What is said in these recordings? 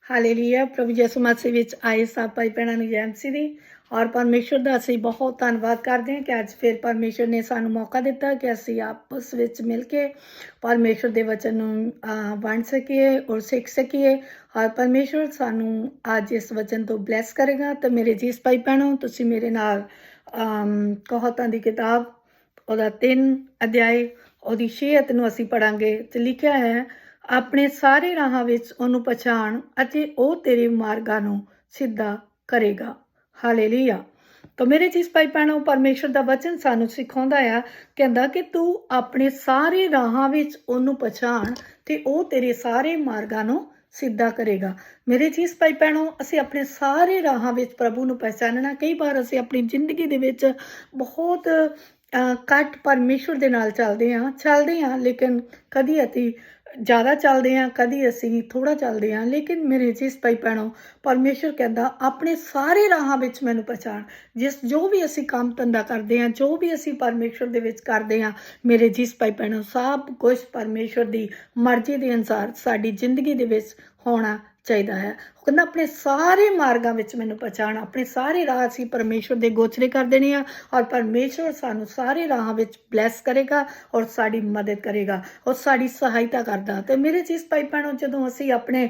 Hallelujah. ਪ੍ਰਭੂ ਯਿਸੂ ਮਸੀਹ ਵਿੱਚ ਆਏ ਸਭ ਭਾਈ ਭੈਣਾਂ ਨੂੰ ਜੈ ਮਸੀਹ ਦੀ। ਔਰ ਪਰਮੇਸ਼ਰ ਦਾ ਅਸੀਂ ਬਹੁਤ ਧੰਨਵਾਦ ਕਰਦੇ ਹਾਂ ਕਿ ਅੱਜ ਫਿਰ ਪਰਮੇਸ਼ਰ ਨੇ ਸਾਨੂੰ ਮੌਕਾ ਦਿੱਤਾ ਕਿ ਅਸੀਂ ਆਪਸ ਵਿੱਚ ਮਿਲ ਕੇ ਪਰਮੇਸ਼ਰ ਦੇ ਵਚਨ ਨੂੰ ਵੰਡ ਸਕੀਏ ਔਰ ਸਿੱਖ ਸਕੀਏ। ਔਰ ਪਰਮੇਸ਼ਰ ਸਾਨੂੰ ਅੱਜ ਇਸ ਵਚਨ ਤੋਂ ਬਲੈਸ ਕਰੇਗਾ। ਤਾਂ ਮੇਰੇ ਜੀਸ ਭਾਈ ਭੈਣੋ, ਤੁਸੀਂ ਮੇਰੇ ਨਾਲ ਕਹਾਵਤਾਂ ਦੀ ਕਿਤਾਬ ਉਹਦਾ 3 ਅਧਿਆਇ ਉਹਦੀ 6 ਨੂੰ ਅਸੀਂ ਪੜਾਂਗੇ। ਤੇ ਲਿਖਿਆ ਹੈ, ਆਪਣੇ ਸਾਰੇ ਰਾਹਾਂ ਵਿੱਚ ਉਹਨੂੰ ਪਛਾਣ ਅਤੇ ਉਹ ਤੇਰੇ ਮਾਰਗਾਂ ਨੂੰ ਸਿੱਧਾ ਕਰੇਗਾ। ਹਾਲੇਲੂਇਆ। ਤਾਂ ਮੇਰੇ ਚੀਜ਼ ਭਾਈ ਭੈਣੋ, ਪਰਮੇਸ਼ਰ ਦਾ ਵਚਨ ਸਾਨੂੰ ਸਿਖਾਉਂਦਾ ਆ, ਕਹਿੰਦਾ ਕਿ ਤੂੰ ਆਪਣੇ ਸਾਰੇ ਰਾਹਾਂ ਵਿੱਚ ਉਹਨੂੰ ਪਛਾਣ ਤੇ ਉਹ ਤੇਰੇ ਸਾਰੇ ਮਾਰਗਾਂ ਨੂੰ ਸਿੱਧਾ ਕਰੇਗਾ। ਮੇਰੇ ਚੀਜ਼ ਭਾਈ ਭੈਣੋ, ਅਸੀਂ ਆਪਣੇ ਸਾਰੇ ਰਾਹਾਂ ਵਿੱਚ ਪ੍ਰਭੂ ਨੂੰ ਪਹਿਚਾਨਣਾ। ਕਈ ਵਾਰ ਅਸੀਂ ਆਪਣੀ ਜ਼ਿੰਦਗੀ ਦੇ ਵਿੱਚ ਬਹੁਤ ਘੱਟ ਪਰਮੇਸ਼ਰ ਦੇ ਨਾਲ ਚੱਲਦੇ ਹਾਂ, ਲੇਕਿਨ ਕਦੀ ਅਸੀਂ ਜ਼ਿਆਦਾ ਚੱਲਦੇ ਹਾਂ, ਕਦੀ ਅਸੀਂ ਥੋੜ੍ਹਾ ਚੱਲਦੇ ਹਾਂ। ਲੇਕਿਨ ਮੇਰੇ ਜਿਸ ਭਾਈ ਭੈਣੋ, ਪਰਮੇਸ਼ਰ ਕਹਿੰਦਾ ਆਪਣੇ ਸਾਰੇ ਰਾਹਾਂ ਵਿੱਚ ਮੈਨੂੰ ਪਛਾਣ। ਜੋ ਵੀ ਅਸੀਂ ਕੰਮ ਧੰਦਾ ਕਰਦੇ ਹਾਂ, ਜੋ ਵੀ ਅਸੀਂ ਪਰਮੇਸ਼ਰ ਦੇ ਵਿੱਚ ਕਰਦੇ ਹਾਂ, ਮੇਰੇ ਜਿਸ ਭਾਈ ਭੈਣੋ, ਸਭ ਕੁਝ ਪਰਮੇਸ਼ਰ ਦੀ ਮਰਜ਼ੀ ਦੇ ਅਨੁਸਾਰ ਸਾਡੀ ਜ਼ਿੰਦਗੀ ਦੇ ਵਿੱਚ ਹੋਣਾ ਚਾਹੀਦਾ ਹੈ। ਉਹ ਕਹਿੰਦਾ ਆਪਣੇ ਸਾਰੇ ਮਾਰਗਾਂ ਵਿੱਚ ਮੈਨੂੰ ਪਛਾਣ। ਆਪਣੇ ਸਾਰੇ ਰਾਹ ਅਸੀਂ ਪਰਮੇਸ਼ਰ ਦੇ ਗੋਚਰੇ ਕਰ ਦੇਣੇ ਆ ਔਰ ਪਰਮੇਸ਼ਰ ਸਾਨੂੰ ਸਾਰੇ ਰਾਹਾਂ ਵਿੱਚ ਬਲੈਸ ਕਰੇਗਾ ਔਰ ਸਾਡੀ ਮਦਦ ਕਰੇਗਾ ਔਰ ਸਾਡੀ ਸਹਾਇਤਾ ਕਰਦਾ। ਤੇ ਮੇਰੇ ਚੀਜ਼ ਭਾਈ ਭੈਣੋ, ਜਦੋਂ ਅਸੀਂ ਆਪਣੇ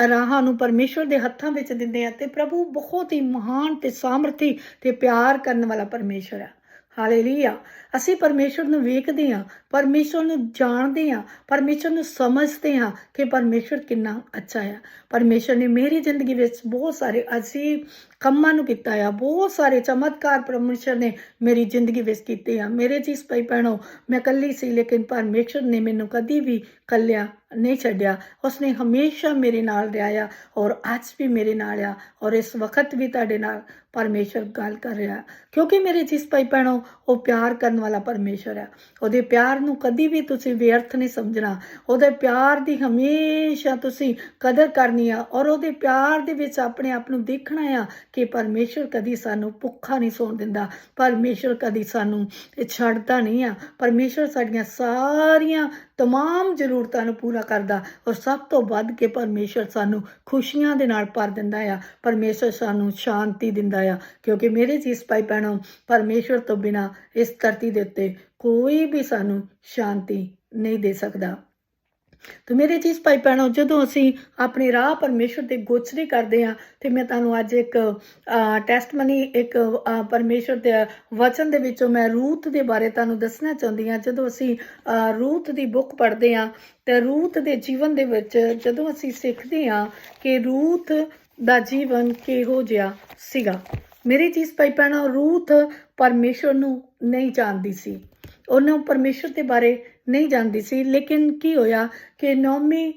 ਰਾਹਾਂ ਨੂੰ ਪਰਮੇਸ਼ਰ ਦੇ ਹੱਥਾਂ ਵਿੱਚ ਦਿੰਦੇ ਆ ਤੇ ਪ੍ਰਭੂ ਬਹੁਤ ਹੀ ਮਹਾਨ ਤੇ ਸਾਮਰਥੀ ਤੇ ਪਿਆਰ ਕਰਨ ਵਾਲਾ ਪਰਮੇਸ਼ਰ ਹੈ। ਹਾਲੇਲੂਇਆ। ਅਸੀਂ ਪਰਮੇਸ਼ਰ ਨੂੰ ਵੇਖਦੇ ਹਾਂ, ਪਰਮੇਸ਼ਰ ਨੂੰ ਜਾਣਦੇ ਹਾਂ, ਪਰਮੇਸ਼ਰ ਨੂੰ ਸਮਝਦੇ ਹਾਂ ਕਿ ਪਰਮੇਸ਼ਰ ਕਿੰਨਾ ਅੱਛਾ ਹੈ। ਪਰਮੇਸ਼ਰ ਨੇ ਮੇਰੀ ਜ਼ਿੰਦਗੀ ਵਿੱਚ ਬਹੁਤ ਸਾਰੇ ਅਜੀਬ ਕੰਮਾਂ ਨੂੰ ਕੀਤਾ ਆ, ਬਹੁਤ ਸਾਰੇ ਚਮਤਕਾਰ ਪਰਮੇਸ਼ਰ ਨੇ ਮੇਰੀ ਜ਼ਿੰਦਗੀ ਵਿੱਚ ਕੀਤੇ ਆ। ਮੇਰੇ ਚੀਜ਼ ਭਾਈ ਭੈਣੋ, ਮੈਂ ਇਕੱਲੀ ਸੀ, ਲੇਕਿਨ ਪਰਮੇਸ਼ਰ ਨੇ ਮੈਨੂੰ ਕਦੀ ਵੀ ਇਕੱਲਿਆਂ ਨਹੀਂ ਛੱਡਿਆ। ਉਸਨੇ ਹਮੇਸ਼ਾ ਮੇਰੇ ਨਾਲ ਰਿਹਾ ਆ ਔਰ ਅੱਜ ਵੀ ਮੇਰੇ ਨਾਲ ਆ ਔਰ ਇਸ ਵਕਤ ਵੀ ਤੁਹਾਡੇ ਨਾਲ ਪਰਮੇਸ਼ਰ ਗੱਲ ਕਰ ਰਿਹਾ, ਕਿਉਂਕਿ ਮੇਰੇ ਜਿਸ ਭਾਈ ਭੈਣੋ, ਉਹ ਪਿਆਰ ਕਰਨ ਵਾਲਾ ਪਰਮੇਸ਼ਰ ਹੈ। ਉਹਦੇ ਪਿਆਰ ਨੂੰ ਕਦੀ ਵੀ ਤੁਸੀਂ ਵਿਅਰਥ ਨਹੀਂ ਸਮਝਣਾ। ਉਹਦੇ ਪਿਆਰ ਦੀ ਹਮੇਸ਼ਾ ਤੁਸੀਂ ਕਦਰ ਕਰਨੀ ਆ ਔਰ ਉਹਦੇ ਪਿਆਰ ਦੇ ਵਿੱਚ ਆਪਣੇ ਆਪ ਨੂੰ ਦੇਖਣਾ ਆ ਕਿ ਪਰਮੇਸ਼ਰ ਕਦੀ ਸਾਨੂੰ ਭੁੱਖਾ ਨਹੀਂ ਸੌਣ ਦਿੰਦਾ। ਪਰਮੇਸ਼ਰ ਕਦੀ ਸਾਨੂੰ ਛੱਡਦਾ ਨਹੀਂ ਆ। ਪਰਮੇਸ਼ਰ ਸਾਡੀਆਂ ਸਾਰੀਆਂ ਤਮਾਮ ਜ਼ਰੂਰਤਾਂ ਨੂੰ ਪੂਰਾ ਕਰਦਾ ਔਰ ਸਭ ਤੋਂ ਵੱਧ ਕੇ ਪਰਮੇਸ਼ਰ ਸਾਨੂੰ ਖੁਸ਼ੀਆਂ ਦੇ ਨਾਲ ਭਰ ਦਿੰਦਾ ਆ। ਪਰਮੇਸ਼ਰ ਸਾਨੂੰ ਸ਼ਾਂਤੀ ਦਿੰਦਾ ਆ, ਕਿਉਂਕਿ ਮੇਰੇ ਜੀਸ ਭਾਈ ਭੈਣੋ, ਪਰਮੇਸ਼ਰ ਤੋਂ ਬਿਨਾਂ ਇਸ ਧਰਤੀ ਦੇ ਉੱਤੇ ਕੋਈ ਵੀ ਸਾਨੂੰ ਸ਼ਾਂਤੀ ਨਹੀਂ ਦੇ ਸਕਦਾ। ਤੇ ਮੇਰੇ ਚੀਜ਼ ਭਾਈ ਭੈਣੋ, ਜਦੋਂ ਅਸੀਂ ਆਪਣੇ ਰਾਹ ਪਰਮੇਸ਼ਰ ਦੇ ਗੋਚਰੇ ਕਰਦੇ ਹਾਂ ਤੇ ਮੈਂ ਤੁਹਾਨੂੰ ਅੱਜ ਇੱਕ ਟੈਸਟਮਨੀ, ਇੱਕ ਪਰਮੇਸ਼ਰ ਦੇ ਵਚਨ ਦੇ ਵਿੱਚੋਂ ਮੈਂ ਰੂਥ ਦੇ ਬਾਰੇ ਤੁਹਾਨੂੰ ਦੱਸਣਾ ਚਾਹੁੰਦੀ ਹਾਂ। ਜਦੋਂ ਅਸੀਂ ਰੂਥ ਦੀ ਬੁੱਕ ਪੜ੍ਹਦੇ ਹਾਂ ਤੇ ਰੂਥ ਦੇ ਜੀਵਨ ਦੇ ਵਿੱਚ ਜਦੋਂ ਅਸੀਂ ਸਿੱਖਦੇ ਹਾਂ ਕਿ ਰੂਥ ਦਾ ਜੀਵਨ ਕਿਹੋ ਜਿਹਾ ਸੀਗਾ। ਮੇਰੀ ਚੀਜ਼ ਭਾਈ ਭੈਣੋ, ਰੂਥ ਪਰਮੇਸ਼ਰ ਨੂੰ ਨਹੀਂ ਜਾਣਦੀ ਸੀ, ਉਹਨੂੰ ਪਰਮੇਸ਼ਰ ਦੇ ਬਾਰੇ ਨਹੀਂ ਜਾਣਦੀ ਸੀ। ਲੇਕਿਨ ਕੀ ਹੋਇਆ ਕਿ ਨੌਮੀ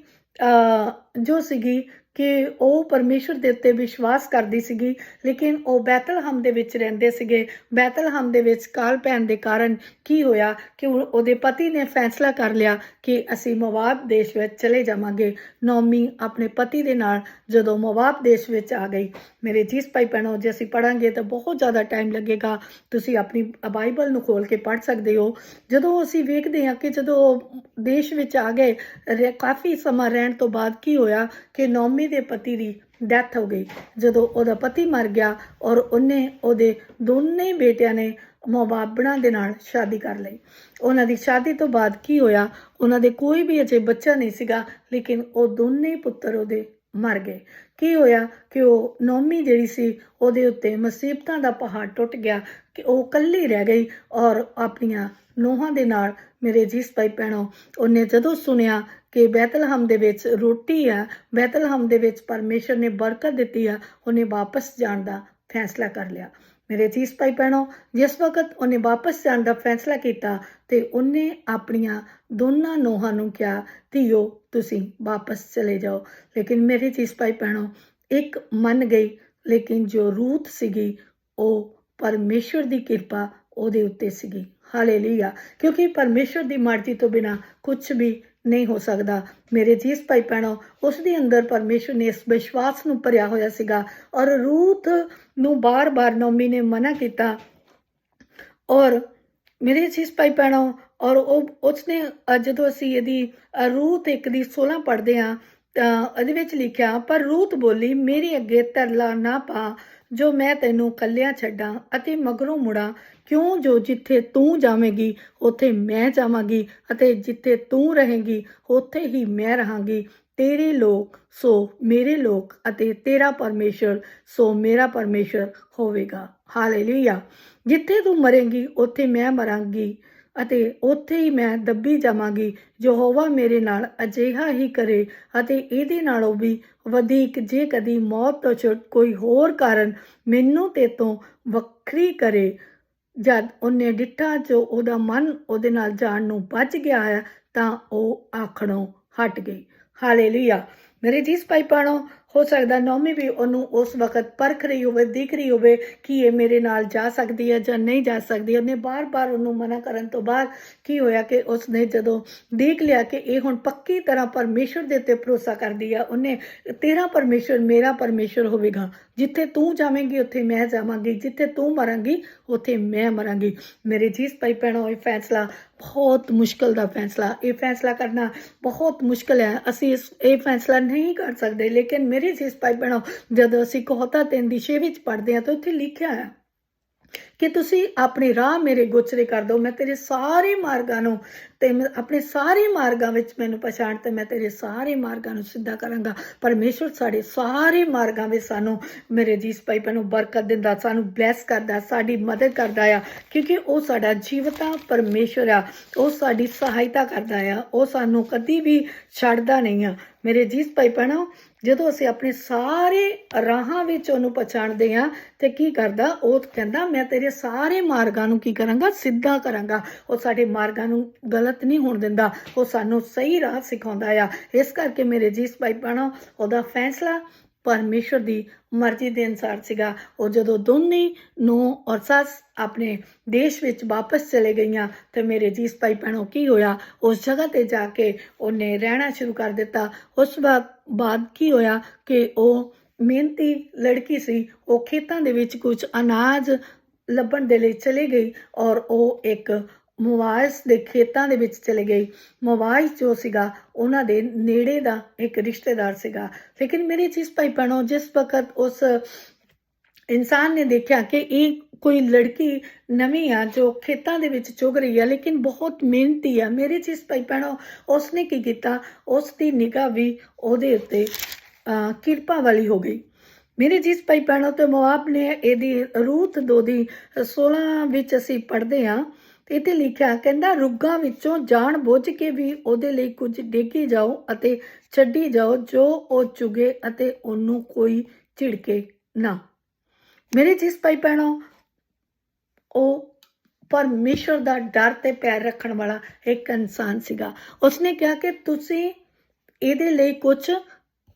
ਜੋ ਸੀਗੀ ਕਿ ਉਹ ਪਰਮੇਸ਼ਰ ਦੇ ਉੱਤੇ ਵਿਸ਼ਵਾਸ ਕਰਦੀ ਸੀਗੀ, ਲੇਕਿਨ ਉਹ ਬੈਤਲਹਮ ਦੇ ਵਿੱਚ ਰਹਿੰਦੇ ਸੀਗੇ। ਬੈਤਲਹਮ ਦੇ ਵਿੱਚ ਕਾਲ ਪੈਣ ਦੇ ਕਾਰਨ ਕੀ ਹੋਇਆ ਕਿ ਉਹਦੇ ਪਤੀ ਨੇ ਫੈਸਲਾ ਕਰ ਲਿਆ ਕਿ ਅਸੀਂ ਮੋਵਾਬ ਦੇਸ਼ ਵਿੱਚ ਚਲੇ ਜਾਵਾਂਗੇ। ਨੌਮੀ ਆਪਣੇ ਪਤੀ ਦੇ ਨਾਲ ਜਦੋਂ ਮੋਵਾਬ ਦੇਸ਼ ਵਿੱਚ ਆ ਗਈ, ਮੇਰੇ ਜੀਸ ਭਾਈ ਭੈਣੋ, ਜੇ ਅਸੀਂ ਪੜ੍ਹਾਂਗੇ ਤਾਂ ਬਹੁਤ ਜ਼ਿਆਦਾ ਟਾਈਮ ਲੱਗੇਗਾ। ਤੁਸੀਂ ਆਪਣੀ ਬਾਈਬਲ ਨੂੰ ਖੋਲ ਕੇ ਪੜ੍ਹ ਸਕਦੇ ਹੋ। ਜਦੋਂ ਅਸੀਂ ਵੇਖਦੇ ਹਾਂ ਕਿ ਜਦੋਂ ਦੇਸ਼ ਵਿੱਚ ਆ ਗਏ, ਕਾਫੀ ਸਮਾਂ ਰਹਿਣ ਤੋਂ ਬਾਅਦ ਕੀ ਹੋਇਆ ਕਿ ਨੌਮੀ ਦੇ ਪਤੀ ਦੀ ਡੈਥ ਹੋ ਗਈ। ਜਦੋਂ ਉਹਦਾ ਪਤੀ ਮਰ ਗਿਆ ਔਰ ਉਹਦੇ ਦੋਨੇ ਬੇਟਿਆਂ ਨੇ ਮੋਵਾਬਣਾਂ ਦੇ ਨਾਲ ਸ਼ਾਦੀ ਕਰ ਲਈ। ਉਹਨਾਂ ਦੀ ਸ਼ਾਦੀ ਤੋਂ ਬਾਅਦ ਕੀ ਹੋਇਆ, ਉਹਨਾਂ ਦੇ ਕੋਈ ਵੀ ਅਜੇ ਬੱਚਾ ਨਹੀਂ ਸੀਗਾ, ਲੇਕਿਨ ਉਹ ਦੋਨੇ ਪੁੱਤਰ ਉਹਦੇ ਮਰ ਗਏ। ਕੀ ਹੋਇਆ ਕਿ ਉਹ ਨੌਮੀ ਜਿਹੜੀ ਸੀ, ਉਹਦੇ ਉੱਤੇ ਮੁਸੀਬਤਾਂ ਦਾ ਪਹਾੜ ਟੁੱਟ ਗਿਆ ਕਿ ਉਹ ਇਕੱਲੀ ਰਹਿ ਗਈ ਔਰ ਆਪਣੀਆਂ ਨੂੰਹਾਂ ਦੇ ਨਾਲ। ਮੇਰੇ ਜੀਸ ਭਾਈ ਭੈਣੋ, ਉਹਨੇ ਜਦੋਂ ਸੁਣਿਆ ਕਿ ਬੈਤਲਹਮ ਦੇ ਵਿੱਚ ਰੋਟੀ ਆ, ਬੈਤਲਹਮ ਦੇ ਵਿੱਚ ਪਰਮੇਸ਼ਰ ਨੇ ਬਰਕਤ ਦਿੱਤੀ ਆ, ਉਹਨੇ ਵਾਪਸ ਜਾਣ ਦਾ ਫੈਸਲਾ ਕਰ ਲਿਆ। ਮੇਰੇ ਜੀਸ ਭਾਈ ਭੈਣੋ, ਜਿਸ ਵਕਤ ਉਹਨੇ ਵਾਪਸ ਜਾਣ ਦਾ ਫੈਸਲਾ ਕੀਤਾ ਤੇ ਉਹਨੇ ਆਪਣੀਆਂ ਦੋਨਾਂ ਨੂੰਹਾਂ ਨੂੰ ਕਿਹਾ, ਧੀਓ ਤੁਸੀਂ ਵਾਪਸ ਚਲੇ ਜਾਓ। ਲੇਕਿਨ ਮੇਰੇ ਜੀਸ ਭਾਈ ਭੈਣੋ, ਇੱਕ ਮੰਨ ਗਈ, ਲੇਕਿਨ ਜੋ ਰੂਥ ਸੀਗੀ, ਉਹ ਪਰਮੇਸ਼ਰ ਦੀ ਕਿਰਪਾ ਉਹਦੇ ਉੱਤੇ ਸੀਗੀ। ਹਾਲੇਲੂਇਆ। ਕਿਉਂਕਿ ਪਰਮੇਸ਼ਰ ਦੀ ਮਰਜ਼ੀ ਤੋਂ ਬਿਨਾਂ ਕੁਝ ਵੀ ਨਹੀਂ ਹੋ ਸਕਦਾ। ਮੇਰੇ ਜੀਸ ਭਾਈ ਭੈਣੋ, ਉਸ ਦੇ ਅੰਦਰ ਪਰਮੇਸ਼ਰ ਨੇ ਇਸ ਵਿਸ਼ਵਾਸ ਨੂੰ ਭਰਿਆ ਹੋਇਆ ਸੀਗਾ ਔਰ ਰੂਥ ਨੂੰ ਬਾਰ-ਬਾਰ ਨੌਮੀ ਨੇ ਮਨਾ ਕੀਤਾ। ਔਰ ਮੇਰੇ ਜੀਸ ਭਾਈ ਭੈਣੋ, ਔਰ ਉਸਨੇ ਜਦੋਂ ਅਸੀਂ ਇਹਦੀ ਰੂਥ 1 ਦੀ 16 ਪੜ੍ਹਦੇ ਹਾਂ ਤਾਂ ਉਹਦੇ ਵਿੱਚ ਲਿਖਿਆ, ਪਰ ਰੂਤ ਬੋਲੀ, ਮੇਰੀ ਅੱਗੇ ਤਰਲਾ ਨਾ ਪਾ ਜੋ ਮੈਂ ਤੈਨੂੰ ਕੱਲਿਆਂ ਛੱਡਾਂ ਅਤੇ ਮਗਰੋਂ ਮੁੜਾਂ, ਕਿਉਂ ਜੋ ਜਿੱਥੇ ਤੂੰ ਜਾਵੇਂਗੀ ਉੱਥੇ ਮੈਂ ਜਾਵਾਂਗੀ ਅਤੇ ਜਿੱਥੇ ਤੂੰ ਰਹੇਂਗੀ ਉੱਥੇ ਹੀ ਮੈਂ ਰਹਾਂਗੀ। ਤੇਰੇ ਲੋਕ ਸੋ ਮੇਰੇ ਲੋਕ ਅਤੇ ਤੇਰਾ ਪਰਮੇਸ਼ਰ ਸੋ ਮੇਰਾ ਪਰਮੇਸ਼ਰ ਹੋਵੇਗਾ। ਹਾਲੇਲੂਇਆ। ਜਿੱਥੇ ਤੂੰ ਮਰੇਂਗੀ ਉੱਥੇ ਮੈਂ ਮਰਾਂਗੀ ਅਤੇ ਉੱਥੇ ਹੀ ਮੈਂ ਦੱਬੀ ਜਾਵਾਂਗੀ। ਯਹੋਵਾ ਮੇਰੇ ਨਾਲ ਅਜਿਹਾ ਹੀ ਕਰੇ ਅਤੇ ਇਹਦੇ ਨਾਲੋਂ ਵੀ ਵਧੇਕ, ਜੇ ਕਦੀ ਮੌਤ ਤੋਂ ਛੁੱਟ ਕੋਈ ਹੋਰ ਕਾਰਨ ਮੈਨੂੰ ਤੇ ਤੋਂ ਵੱਖਰੀ ਕਰੇ। ਜਦ ਉਹਨੇ ਡਿੱਠਾ ਜੋ ਉਹਦਾ ਮਨ ਉਹਦੇ ਨਾਲ ਜਾਣ ਨੂੰ ਬਚ ਗਿਆ ਹੈ ਤਾਂ ਉਹ ਆਖਣੋਂ ਹਟ ਗਈ। ਹਾਲੇਲੂਇਆ। ਮੇਰੇ ਜਿਸ ਭਾਈ ਭੈਣੋ, ਹੋ ਸਕਦਾ ਨੌਮੀ ਵੀ ਉਹਨੂੰ ਉਸ ਵਕਤ ਪਰਖ ਰਹੀ ਹੋਵੇ, ਦਿਖ ਰਹੀ ਹੋਵੇ ਕਿ ਇਹ ਮੇਰੇ ਨਾਲ ਜਾ ਸਕਦੀ ਹੈ ਜਾਂ ਨਹੀਂ ਜਾ ਸਕਦੀ। ਉਹਨੇ ਬਾਰ-ਬਾਰ ਉਹਨੂੰ ਮਨਾ ਕਰਨ ਤੋਂ ਬਾਅਦ ਕੀ ਹੋਇਆ ਕਿ ਉਸਨੇ ਜਦੋਂ ਦੇਖ ਲਿਆ ਕਿ ਇਹ ਹੁਣ ਪੱਕੀ ਤਰ੍ਹਾਂ ਪਰਮੇਸ਼ਰ ਦੇ ਉੱਤੇ ਭਰੋਸਾ ਕਰਦੀ ਆ, ਉਹਨੇ ਤੇਰਾ ਪਰਮੇਸ਼ਰ ਮੇਰਾ ਪਰਮੇਸ਼ਰ ਹੋਵੇਗਾ, ਜਿੱਥੇ ਤੂੰ ਜਾਵੇਂਗੀ ਉੱਥੇ ਮੈਂ ਜਾਵਾਂਗੀ, ਜਿੱਥੇ ਤੂੰ ਮਰਾਂਗੀ ਉੱਥੇ ਮੈਂ ਮਰਾਂਗੀ। ਮੇਰੇ ਜਿਸ ਭਾਈ ਭੈਣੋ, ਇਹ ਫੈਸਲਾ ਬਹੁਤ ਮੁਸ਼ਕਿਲ ਦਾ ਫੈਸਲਾ, ਇਹ ਫੈਸਲਾ ਕਰਨਾ ਬਹੁਤ ਮੁਸ਼ਕਿਲ ਹੈ। ਅਸੀਂ ਇਹ ਫੈਸਲਾ ਨਹੀਂ ਕਰ ਸਕਦੇ, ਲੇਕਿਨ ਮੇਰੇ ਜਿਸ ਭਾਈ ਭੈਣੋ, ਜਦੋਂ ਅਸੀਂ ਕਹੋਤਾ 3:6 ਵਿੱਚ ਪੜ੍ਹਦੇ ਹਾਂ ਤਾਂ ਉੱਥੇ ਲਿਖਿਆ ਹੈ ਕਿ ਤੁਸੀਂ ਆਪਣੇ ਰਾਹ ਮੇਰੇ ਗੋਚਰੇ ਕਰ ਦਿਓ, ਮੈਂ ਤੇਰੇ ਸਾਰੇ ਮਾਰਗਾਂ ਨੂੰ ਤੇ ਆਪਣੇ ਸਾਰੇ ਮਾਰਗਾਂ ਵਿੱਚ ਮੈਨੂੰ ਪਛਾਣ ਤੇ ਮੈਂ ਤੇਰੇ ਸਾਰੇ ਮਾਰਗਾਂ ਨੂੰ ਸਿੱਧਾ ਕਰਾਂਗਾ। ਪਰਮੇਸ਼ਰ ਸਾਡੇ ਸਾਰੇ ਮਾਰਗਾਂ ਵਿੱਚ ਸਾਨੂੰ, ਮੇਰੇ ਜੀਸ ਭਾਈ ਭੈਣੋ, ਬਰਕਤ ਦਿੰਦਾ, ਸਾਨੂੰ ਬਲੈਸ ਕਰਦਾ, ਸਾਡੀ ਮਦਦ ਕਰਦਾ ਆ, ਕਿਉਂਕਿ ਉਹ ਸਾਡਾ ਜੀਵਤਾ ਪਰਮੇਸ਼ਰ ਆ। ਉਹ ਸਾਡੀ ਸਹਾਇਤਾ ਕਰਦਾ ਆ, ਉਹ ਸਾਨੂੰ ਕਦੀ ਵੀ ਛੱਡਦਾ ਨਹੀਂ ਆ। ਮੇਰੇ ਜੀਸ ਭਾਈ ਭੈਣੋ, ਜਦੋਂ ਅਸੀਂ ਆਪਣੇ ਸਾਰੇ ਰਾਹਾਂ ਵਿੱਚ ਉਹਨੂੰ ਪਛਾਣਦੇ ਹਾਂ ਤੇ ਕੀ ਕਰਦਾ, ਉਹ ਕਹਿੰਦਾ ਮੈਂ ਤੇਰੇ ਸਾਰੇ ਮਾਰਗਾਂ ਨੂੰ ਕੀ ਕਰਾਂਗਾ, ਸਿੱਧਾ ਕਰਾਂਗਾ। ਉਹ ਸਾਡੇ ਮਾਰਗਾਂ ਨੂੰ ਗਲਤ ਨਹੀਂ ਹੋਣ ਦਿੰਦਾ, ਉਹ ਸਾਨੂੰ ਸਹੀ ਰਾਹ ਸਿਖਾਉਂਦਾ ਆ। ਇਸ ਕਰਕੇ ਮੇਰੇ ਜੀਸ ਭਾਈ ਭੈਣੋ, ਉਹਦਾ ਫੈਸਲਾ ਪਰਮੇਸ਼ਰ ਦੀ ਮਰਜ਼ੀ ਦੇ ਅਨੁਸਾਰ ਸੀਗਾ। ਉਹ ਜਦੋਂ ਦੋਨੇ ਨੂੰਹ ਔਰ ਸੱਸ ਆਪਣੇ ਦੇਸ਼ ਵਿੱਚ ਵਾਪਸ ਚਲੇ ਗਈਆਂ ਤੇ ਮੇਰੇ ਜੀਸ ਭਾਈ ਭੈਣੋ, ਕੀ ਹੋਇਆ, ਉਸ ਜਗ੍ਹਾ ਤੇ ਜਾ ਕੇ ਉਹਨੇ ਰਹਿਣਾ ਸ਼ੁਰੂ ਕਰ ਦਿੱਤਾ। ਉਸ ਬਾਅਦ ਕੀ ਹੋਇਆ ਕਿ ਉਹ ਮਿਹਨਤੀ ਲੜਕੀ ਸੀ, ਉਹ ਖੇਤਾਂ ਦੇ ਵਿੱਚ ਕੁਝ ਅਨਾਜ ਲੱਭਣ ਦੇ ਲਈ ਚਲੀ ਗਈ ਔਰ ਉਹ ਇੱਕ ਮੁਆਜ਼ ਦੇ ਖੇਤਾਂ ਦੇ ਵਿੱਚ ਚਲੇ ਗਈ। ਮੁਆਜ਼ ਜੋ ਸੀਗਾ ਉਹਨਾਂ ਦੇ ਨੇੜੇ ਦਾ ਇੱਕ ਰਿਸ਼ਤੇਦਾਰ ਸੀਗਾ। ਲੇਕਿਨ ਮੇਰੇ ਜਿਸ ਭਾਈ ਭੈਣੋ, ਜਿਸ ਵਕਤ ਉਸ ਇਨਸਾਨ ਨੇ ਦੇਖਿਆ ਕਿ ਇਹ ਕੋਈ ਲੜਕੀ ਨਵੀਂ ਆ ਜੋ ਖੇਤਾਂ ਦੇ ਵਿੱਚ ਚੁਗ ਰਹੀ ਆ, ਲੇਕਿਨ ਬਹੁਤ ਮਿਹਨਤੀ ਆ, ਮੇਰੇ ਜਿਸ ਭਾਈ ਭੈਣੋ, ਉਸਨੇ ਕੀ ਕੀਤਾ, ਉਸ ਦੀ ਨਿਗਾਹ ਵੀ ਉਹਦੇ ਉੱਤੇ ਕਿਰਪਾ ਵਾਲੀ ਹੋ ਗਈ। ਮੇਰੇ ਜਿਸ ਭਾਈ ਭੈਣੋ, ਤੇ ਮੋਆਬ ਨੇ ਇਹਦੀ ਰੂਤ 2:16 ਵਿੱਚ ਅਸੀਂ ਪੜ੍ਹਦੇ ਹਾਂ, ਇੱਥੇ ਲਿਖਿਆ, ਕਹਿੰਦਾ ਰੁੱਗਾਂ ਵਿੱਚੋਂ ਜਾਣ ਬੁੱਝ ਕੇ ਵੀ ਉਹਦੇ ਲਈ ਕੁਝ ਡੇਗੀ ਜਾਓ ਅਤੇ ਛੱਡੀ ਜਾਓ ਜੋ ਉਹ ਚੁਗੇ ਅਤੇ ਉਹਨੂੰ ਕੋਈ ਝਿੜਕੇ ਨਾ। ਮੇਰੇ ਜਿਸ ਭਾਈ ਭੈਣੋ, ਉਹ ਪਰਮੇਸ਼ਰ ਦਾ ਡਰ ਤੇ ਪੈਰ ਰੱਖਣ ਵਾਲਾ ਇੱਕ ਇਨਸਾਨ ਸੀਗਾ। ਉਸਨੇ ਕਿਹਾ ਕਿ ਤੁਸੀਂ ਇਹਦੇ ਲਈ ਕੁਝ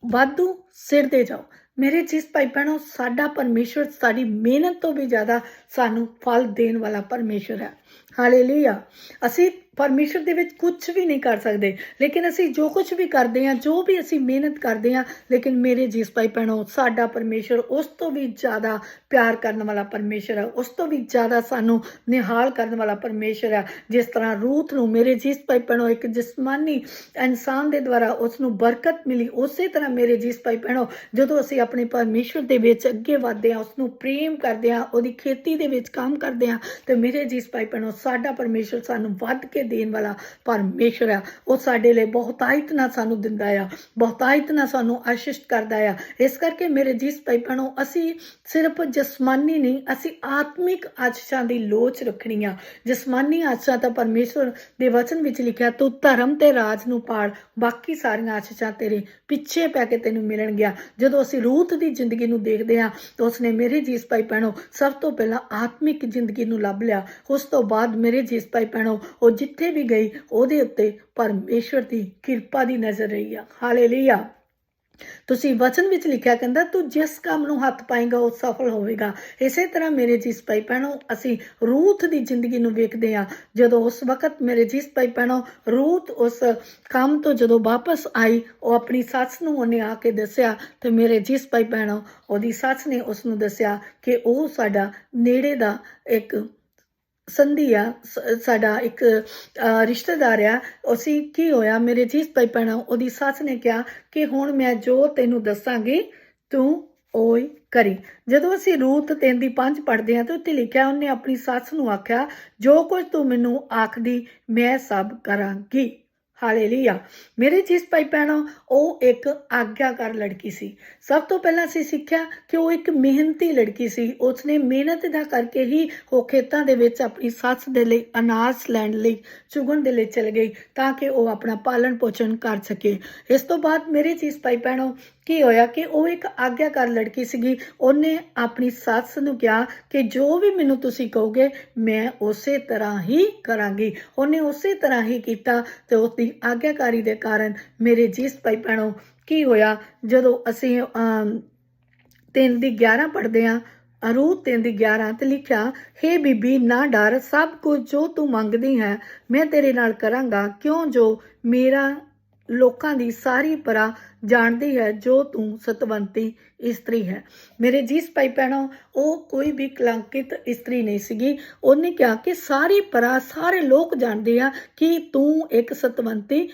ਵਾਧੂ ਸਿਰਦੇ ਜਾਓ। ਮੇਰੇ ਜਿਸ ਭਾਈ ਭੈਣੋ, ਸਾਡਾ ਪਰਮੇਸ਼ਰ ਸਾਡੀ ਮਿਹਨਤ ਤੋਂ ਵੀ ਜ਼ਿਆਦਾ ਸਾਨੂੰ ਫਲ ਦੇਣ ਵਾਲਾ ਪਰਮੇਸ਼ਰ ਹੈ। ਹਾਲੇਲੂਇਆ। ਅਸੀਂ ਪਰਮੇਸ਼ਰ ਦੇ ਵਿੱਚ ਕੁਝ ਵੀ ਨਹੀਂ ਕਰ ਸਕਦੇ, ਲੇਕਿਨ ਅਸੀਂ ਜੋ ਕੁਝ ਵੀ ਕਰਦੇ ਹਾਂ, ਜੋ ਵੀ ਅਸੀਂ ਮਿਹਨਤ ਕਰਦੇ ਹਾਂ, ਲੇਕਿਨ ਮੇਰੇ ਜਿਸ ਭਾਈ ਭੈਣੋ, ਸਾਡਾ ਪਰਮੇਸ਼ਰ ਉਸ ਤੋਂ ਵੀ ਜ਼ਿਆਦਾ ਪਿਆਰ ਕਰਨ ਵਾਲਾ ਪਰਮੇਸ਼ਰ ਹੈ, ਉਸ ਤੋਂ ਵੀ ਜ਼ਿਆਦਾ ਸਾਨੂੰ ਨਿਹਾਲ ਕਰਨ ਵਾਲਾ ਪਰਮੇਸ਼ਰ ਹੈ। ਜਿਸ ਤਰ੍ਹਾਂ ਰੂਤ ਨੂੰ ਮੇਰੇ ਜਿਸ ਭਾਈ ਭੈਣੋ ਇੱਕ ਜਿਸਮਾਨੀ ਇਨਸਾਨ ਦੇ ਦੁਆਰਾ ਉਸ ਨੂੰ ਬਰਕਤ ਮਿਲੀ, ਉਸੇ ਤਰ੍ਹਾਂ ਮੇਰੇ ਜਿਸ ਭਾਈ ਭੈਣੋ, ਜਦੋਂ ਅਸੀਂ ਆਪਣੇ ਪਰਮੇਸ਼ਰ ਦੇ ਵਿੱਚ ਅੱਗੇ ਵਧਦੇ ਹਾਂ, ਉਸ ਨੂੰ ਪ੍ਰੇਮ ਕਰਦੇ ਹਾਂ, ਉਹਦੀ ਖੇਤੀ ਦੇ ਵਿੱਚ ਕੰਮ ਕਰਦੇ ਹਾਂ, ਤੇ ਮੇਰੇ ਜਿਸ ਭਾਈ ਭੈਣੋ, ਸਾਡਾ ਪਰਮੇਸ਼ਰ ਸਾਨੂੰ ਵੱਧ ਕੇ ਦੇਣ ਵਾਲਾ ਪਰਮੇਸ਼ਰ ਆ। ਉਹ ਸਾਡੇ ਲਈ ਬਹੁਤਾਇਤ ਨਾਲ ਸਾਨੂੰ ਦਿੰਦਾ ਆ, ਬਹੁਤਾਇਤ ਨਾਲ ਸਾਨੂੰ ਆਸ਼ੀਸ਼ ਕਰਦਾ ਆ। ਇਸ ਕਰਕੇ ਮੇਰੇ ਜਿਸ ਭਾਈ ਭੈਣੋ, ਅਸੀਂ ਸਿਰਫ ਜਿਸਮਾਨੀ ਨਹੀਂ, ਅਸੀਂ ਆਤਮਿਕ ਆਸ਼ੀਸ਼ਾਂ ਦੀ ਲੋਚ ਰੱਖਣੀ ਆ। ਜਿਸਮਾਨੀ ਆਸ਼ੀਸ਼ਾਂ ਤਾਂ ਪਰਮੇਸ਼ਰ ਦੇ ਵਚਨ ਵਿੱਚ ਲਿਖਿਆ, ਤੂੰ ਧਰਮ ਤੇ ਰਾਜ ਨੂੰ ਪਾਲ, ਬਾਕੀ ਸਾਰੀਆਂ ਆਸ਼ੀਸ਼ਾਂ ਤੇਰੇ ਪਿੱਛੇ ਪੈ ਕੇ ਤੈਨੂੰ ਮਿਲਣਗੀਆਂ। ਜਦੋਂ ਅਸੀਂ ਰੂਤ ਦੀ ਜ਼ਿੰਦਗੀ ਨੂੰ ਦੇਖਦੇ ਹਾਂ ਤਾਂ ਉਸਨੇ ਮੇਰੇ ਜਿਸ ਭਾਈ ਭੈਣੋ, ਸਭ ਤੋਂ ਪਹਿਲਾਂ ਆਤਮਿਕ ਜ਼ਿੰਦਗੀ ਨੂੰ ਲੱਭ ਲਿਆ। ਉਸ ਤੋਂ ਬਾਅਦ ਮੇਰੇ ਜਿਸ ਭਾਈ ਭੈਣੋ, ਉਹ ਜਿੱਥੇ ਵੀ ਗਈ ਉਹਦੇ ਉੱਤੇ ਪਰਮੇਸ਼ਰ ਦੀ ਕਿਰਪਾ ਦੀ ਨਜ਼ਰ ਰਹੀ ਆ। ਹਾਲੇਲੂਇਆ। ਤੁਸੀਂ ਵਚਨ ਵਿੱਚ ਲਿਖਿਆ, ਕਹਿੰਦਾ ਤੂੰ ਜਿਸ ਕੰਮ ਨੂੰ ਹੱਥ ਪਾਏਗਾ ਉਹ ਸਫਲ ਹੋਵੇਗਾ। ਇਸੇ ਤਰ੍ਹਾਂ ਮੇਰੇ ਜਿਸ ਭਾਈ ਭੈਣੋ, ਅਸੀਂ ਰੂਤ ਦੀ ਜ਼ਿੰਦਗੀ ਨੂੰ ਵੇਖਦੇ ਹਾਂ। ਜਦੋਂ ਉਸ ਵਕਤ ਮੇਰੇ ਜਿਸ ਭਾਈ ਭੈਣੋ, ਰੂਤ ਉਸ ਕੰਮ ਤੋਂ ਜਦੋਂ ਵਾਪਸ ਆਈ, ਉਹ ਆਪਣੀ ਸੱਸ ਨੂੰ ਉਹਨੇ ਆ ਕੇ ਦੱਸਿਆ ਤੇ ਮੇਰੇ ਜਿਸ ਭਾਈ ਭੈਣੋ, ਉਹਦੀ ਸੱਸ ਨੇ ਉਸ ਨੂੰ ਦੱਸਿਆ ਕਿ ਉਹ ਸਾਡਾ ਨੇੜੇ ਦਾ ਇੱਕ ਸੰਧੀ ਆ ਸਾਡਾ ਇੱਕ ਰਿਸ਼ਤੇਦਾਰ ਆ। ਅਸੀਂ ਕੀ ਹੋਇਆ, ਮੇਰੇ ਜੀਸ ਭਾਈ ਭੈਣਾਂ, ਉਹਦੀ ਸੱਸ ਨੇ ਕਿਹਾ ਕਿ ਹੁਣ ਮੈਂ ਜੋ ਤੈਨੂੰ ਦੱਸਾਂਗੀ ਤੂੰ ਓਏ ਕਰੀ। ਜਦੋਂ ਅਸੀਂ ਰੂਤ 3:5 ਪੜ੍ਹਦੇ ਹਾਂ ਤਾਂ ਉੱਥੇ ਲਿਖਿਆ, ਉਹਨੇ ਆਪਣੀ ਸੱਸ ਨੂੰ ਆਖਿਆ, ਜੋ ਕੁਝ ਤੂੰ ਮੈਨੂੰ ਆਖਦੀ ਮੈਂ ਸਭ ਕਰਾਂਗੀ। ਹਾਲੇਲੂਇਆ। ਮੇਰੇ ਜਿਸ ਭਾਈ ਭੈਣੋ, ਉਹ ਇੱਕ ਆਗਿਆਕਾਰ ਲੜਕੀ ਸੀ। ਸਭ ਤੋਂ ਪਹਿਲਾਂ ਅਸੀਂ ਸਿੱਖਿਆ ਕਿ ਉਹ ਇੱਕ ਮਿਹਨਤੀ ਲੜਕੀ ਸੀ। ਉਸਨੇ ਮਿਹਨਤ ਦਾ ਕਰਕੇ ਹੀ ਉਹ ਖੇਤਾਂ ਦੇ ਵਿੱਚ ਆਪਣੀ ਸੱਸ ਦੇ ਲਈ ਅਨਾਜ ਲੈਣ ਲਈ, ਚੁਗਣ ਦੇ ਲਈ ਚਲ ਗਈ ਤਾਂ ਕਿ ਉਹ ਆਪਣਾ ਪਾਲਣ ਪੋਸ਼ਣ ਕਰ ਸਕੇ। ਇਸ ਤੋਂ ਬਾਅਦ ਮੇਰੇ ਜਿਸ ਭਾਈ ਭੈਣੋ, ਕੀ ਹੋਇਆ ਕਿ ਉਹ ਇੱਕ ਆਗਿਆਕਾਰ ਲੜਕੀ ਸੀਗੀ। ਉਹਨੇ ਆਪਣੀ ਸੱਸ ਨੂੰ ਕਿਹਾ ਕਿ ਜੋ ਵੀ ਮੈਨੂੰ ਤੁਸੀਂ ਕਹੋਗੇ ਮੈਂ ਉਸੇ ਤਰ੍ਹਾਂ ਹੀ ਕਰਾਂਗੀ। ਉਹਨੇ ਉਸੇ ਤਰ੍ਹਾਂ ਹੀ ਕੀਤਾ ਤੇ ਉਸਦੀ ਆਗਿਆਕਾਰੀ ਦੇ ਕਾਰਨ ਮੇਰੇ ਜਿਸ ਭਾਈ ਭੈਣੋ, ਕੀ ਹੋਇਆ, ਜਦੋਂ ਅਸੀਂ 3:11 ਪੜ੍ਹਦੇ ਹਾਂ, ਰੂਤ 3:11 ਤੇ ਲਿਖਿਆ, ਹੇ ਬੀਬੀ ਨਾ ਡਰ, ਸਭ ਕੁਝ ਜੋ ਤੂੰ ਮੰਗਦੀ ਹੈ ਮੈਂ ਤੇਰੇ ਨਾਲ ਕਰਾਂਗਾ, ਕਿਉਂ ਜੋ ਮੇਰਾ ਲੋਕਾਂ ਦੀ ਸਾਰੀ ਪਰਾ ਜਾਣਦੀ ਹੈ ਜੋ ਤੂੰ ਸਤਵੰਤੀ ਇਸਤਰੀ ਹੈ। ਮੇਰੇ ਜਿਸ ਭਾਈ ਭੈਣੋ, ਉਹ ਕੋਈ ਵੀ ਕਲੰਕਿਤ ਇਸਤਰੀ ਨਹੀਂ ਸੀਗੀ। ਉਹਨੇ ਕਿਹਾ ਕਿ ਸਾਰੀ ਪਰਾ, ਸਾਰੇ ਲੋਕ ਜਾਣਦੇ ਆ ਕਿ ਤੂੰ ਇੱਕ ਸਤਵੰਤੀ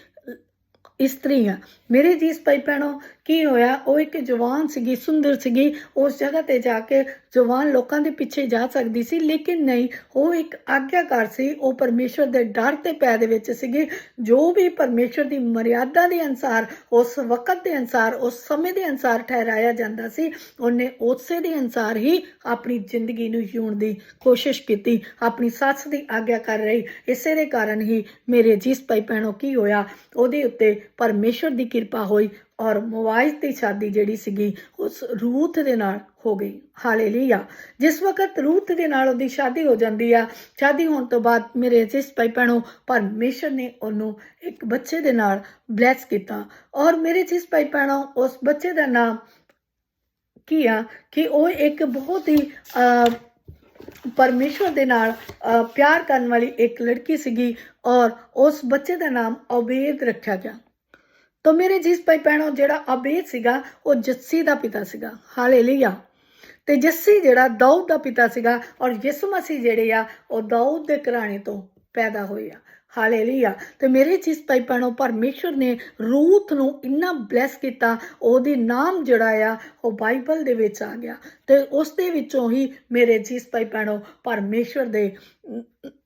ਇਸਤਰੀ ਆ। ਮੇਰੇ ਜਿਸ ਭਾਈ ਭੈਣੋ, ਕੀ ਹੋਇਆ, ਉਹ ਇੱਕ ਜਵਾਨ ਸੀਗੀ, ਸੁੰਦਰ ਸੀਗੀ। ਉਸ ਜਗ੍ਹਾ ਤੇ ਜਾ ਕੇ ਜਵਾਨ ਲੋਕਾਂ ਦੇ ਪਿੱਛੇ ਜਾ ਸਕਦੀ ਸੀ, ਲੇਕਿਨ ਨਹੀਂ, ਉਹ ਇੱਕ ਆਗਿਆਕਾਰ ਸੀ। ਉਹ ਪਰਮੇਸ਼ਵਰ ਦੇ ਡਰ ਤੇ ਭੈ ਦੇ ਵਿੱਚ ਸੀਗੀ। ਜੋ ਵੀ ਪਰਮੇਸ਼ਵਰ ਦੀ ਮਰਿਆਦਾ ਦੇ ਅਨੁਸਾਰ, ਉਸ ਵਕਤ ਦੇ ਅਨੁਸਾਰ, ਉਸ ਸਮੇਂ ਦੇ ਅਨੁਸਾਰ ਠਹਿਰਾਇਆ ਜਾਂਦਾ ਸੀ, ਉਹਨੇ ਉਸੇ ਦੇ ਅਨੁਸਾਰ ਹੀ ਆਪਣੀ ਜ਼ਿੰਦਗੀ ਨੂੰ ਜਿਉਣ ਦੀ ਕੋਸ਼ਿਸ਼ ਕੀਤੀ, ਆਪਣੀ ਸੱਸ ਦੀ ਆਗਿਆਕਾਰ ਰਹੀ। ਇਸੇ ਦੇ ਕਾਰਨ ਹੀ ਮੇਰੇ ਜਿਸ ਭਾਈ ਭੈਣੋ, ਕੀ ਹੋਇਆ, ਉਹਦੇ ਉੱਤੇ ਪਰਮੇਸ਼ਵਰ ਦੀ ਕਿਰਪਾ ਹੋਈ ਔਰ ਮੁਆਜ਼ ਦੀ ਸ਼ਾਦੀ ਜਿਹੜੀ ਸੀਗੀ ਉਸ ਰੂਥ ਦੇ ਨਾਲ ਹੋ ਗਈ। ਹਾਲੇਲੂਇਆ। ਜਿਸ ਵਕਤ ਰੂਥ ਦੇ ਨਾਲ ਉਹਦੀ ਸ਼ਾਦੀ ਹੋ ਜਾਂਦੀ ਆ, ਸ਼ਾਦੀ ਹੋਣ ਤੋਂ ਬਾਅਦ ਮੇਰੇ ਜਿਸ ਭਾਈ ਭੈਣੋ, ਪਰਮੇਸ਼ਰ ਨੇ ਉਹਨੂੰ ਇੱਕ ਬੱਚੇ ਦੇ ਨਾਲ ਬਲੈਸ ਕੀਤਾ। ਔਰ ਮੇਰੇ ਜਿਸ ਭਾਈ ਭੈਣੋ, ਉਸ ਬੱਚੇ ਦਾ ਨਾਮ ਕੀ ਆ ਕਿ ਉਹ ਇੱਕ ਬਹੁਤ ਹੀ ਪਰਮੇਸ਼ਵਰ ਦੇ ਨਾਲ ਪਿਆਰ ਕਰਨ ਵਾਲੀ ਇੱਕ ਲੜਕੀ ਸੀਗੀ ਔਰ ਉਸ ਬੱਚੇ ਦਾ ਨਾਮ ਅਬੇਦ ਰੱਖਿਆ ਗਿਆ। ਤਾਂ ਮੇਰੇ ਜਿਸ ਭਾਈ ਭੈਣੋ, ਜਿਹੜਾ ਅਬੇਦ ਸੀਗਾ ਉਹ ਜੱਸੀ ਦਾ ਪਿਤਾ ਸੀਗਾ। ਹਾਲੇਲੂਇਆ। ਤੇ ਜੱਸੀ ਜਿਹੜਾ ਦਾਊਦ ਦਾ ਪਿਤਾ ਸੀਗਾ ਔਰ ਯਿਸੂ ਮਸੀਹ ਜਿਹੜੇ ਆ ਉਹ ਦਾਊਦ ਦੇ ਘਰਾਣੇ ਤੋਂ ਪੈਦਾ ਹੋਏ ਆ। ਹਾਲੇਲੂਇਆ। ਤੇ ਮੇਰੇ ਜਿਸ ਭਾਈ ਭੈਣੋ, ਪਰਮੇਸ਼ਵਰ ਨੇ ਰੂਥ ਨੂੰ ਇੰਨਾ ਬਲੈਸ ਕੀਤਾ, ਉਹਦੇ ਨਾਮ ਜਿਹੜਾ ਆ ਉਹ ਬਾਈਬਲ ਦੇ ਵਿੱਚ ਆ ਗਿਆ ਤੇ ਉਸ ਦੇ ਵਿੱਚੋਂ ਹੀ ਮੇਰੇ ਜਿਸ ਭਾਈ ਭੈਣੋ, ਪਰਮੇਸ਼ਵਰ ਦੇ